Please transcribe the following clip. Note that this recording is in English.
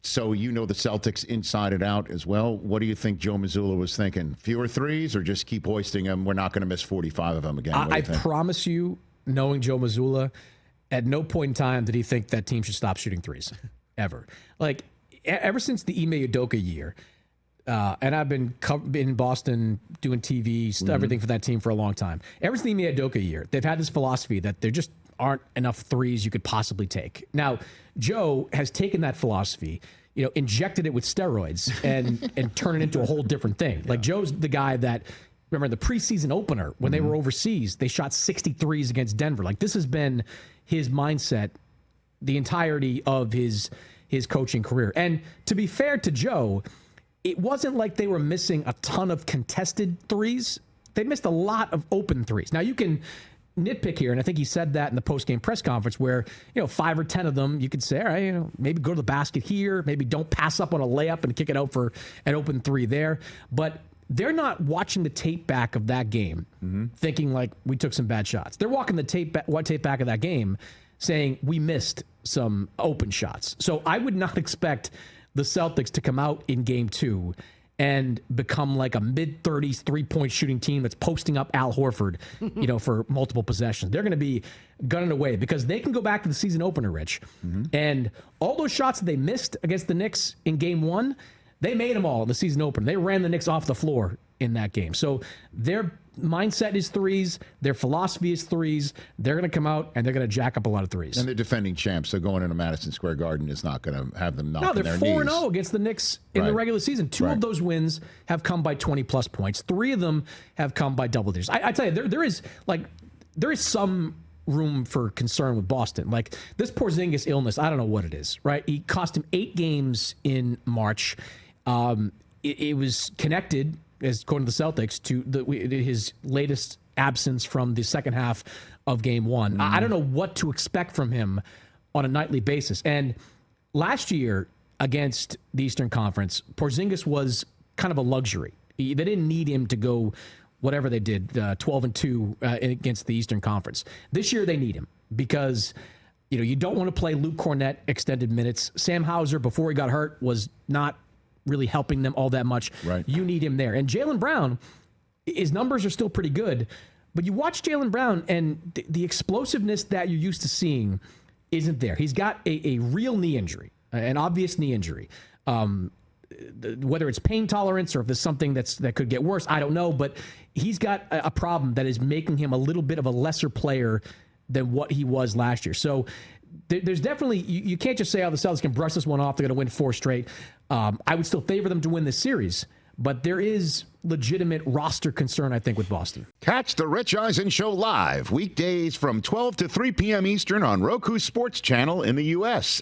So you know the Celtics inside and out as well. What do you think Joe Mazzulla was thinking? Fewer threes or just keep hoisting them? We're not going to miss 45 of them again. I promise you, knowing Joe Mazzulla, at no point in time did he think that team should stop shooting threes, ever. Like, ever since the Ime Udoka year, and I've been in Boston doing TV, everything for that team for a long time. Ever since the Ime Udoka year, they've had this philosophy that there just aren't enough threes you could possibly take. Now, Joe has taken that philosophy, injected it with steroids and turned it into a whole different thing. Like, Joe's the guy that, remember the preseason opener when they were overseas, they shot 63s against Denver. Like, this has been his mindset the entirety of his coaching career. And to be fair to Joe, it wasn't like they were missing a ton of contested threes. They missed a lot of open threes. Now, you can nitpick here, and I think he said that in the post-game press conference where, 5 or 10 of them, you could say, all right, maybe go to the basket here, maybe don't pass up on a layup and kick it out for an open three there. But they're not watching the tape back of that game thinking like we took some bad shots. They're walking the tape back of that game saying we missed some open shots. So I would not expect the Celtics to come out in game 2 and become like a mid-30s three-point shooting team that's posting up Al Horford, for multiple possessions. They're going to be gunning away because they can go back to the season opener, Rich. And all those shots that they missed against the Knicks in game 1, they made them all in the season opener. They ran the Knicks off the floor in that game. So their mindset is threes. Their philosophy is threes. They're going to come out and they're going to jack up a lot of threes. And they're defending champs, so going into Madison Square Garden is not going to have them knocking their knees. No, they're 4-0 against the Knicks in the regular season. 2 of those wins have come by 20-plus points. 3 of them have come by double digits. I tell you, there is some room for concern with Boston. Like, this Porzingis illness, I don't know what it is, right? He cost him 8 games in March. It was connected, as according to the Celtics, to his latest absence from the second half of game 1. I don't know what to expect from him on a nightly basis. And last year against the Eastern Conference, Porzingis was kind of a luxury. They didn't need him to go whatever they did, 12-2 against the Eastern Conference. This year they need him because you don't want to play Luke Cornett extended minutes. Sam Hauser, before he got hurt, was not really helping them all that much. Right. You need him there. And Jaylen Brown, his numbers are still pretty good, but you watch Jaylen Brown and the explosiveness that you're used to seeing isn't there. He's got a real knee injury, an obvious knee injury. Whether it's pain tolerance or if there's something that could get worse, I don't know, but he's got a problem that is making him a little bit of a lesser player than what he was last year. So there's definitely, you can't just say, the Celtics can brush this one off. They're going to win 4 straight. I would still favor them to win this series, but there is legitimate roster concern, I think, with Boston. Catch the Rich Eisen Show live weekdays from 12 to 3 p.m. Eastern on Roku Sports Channel in the U.S.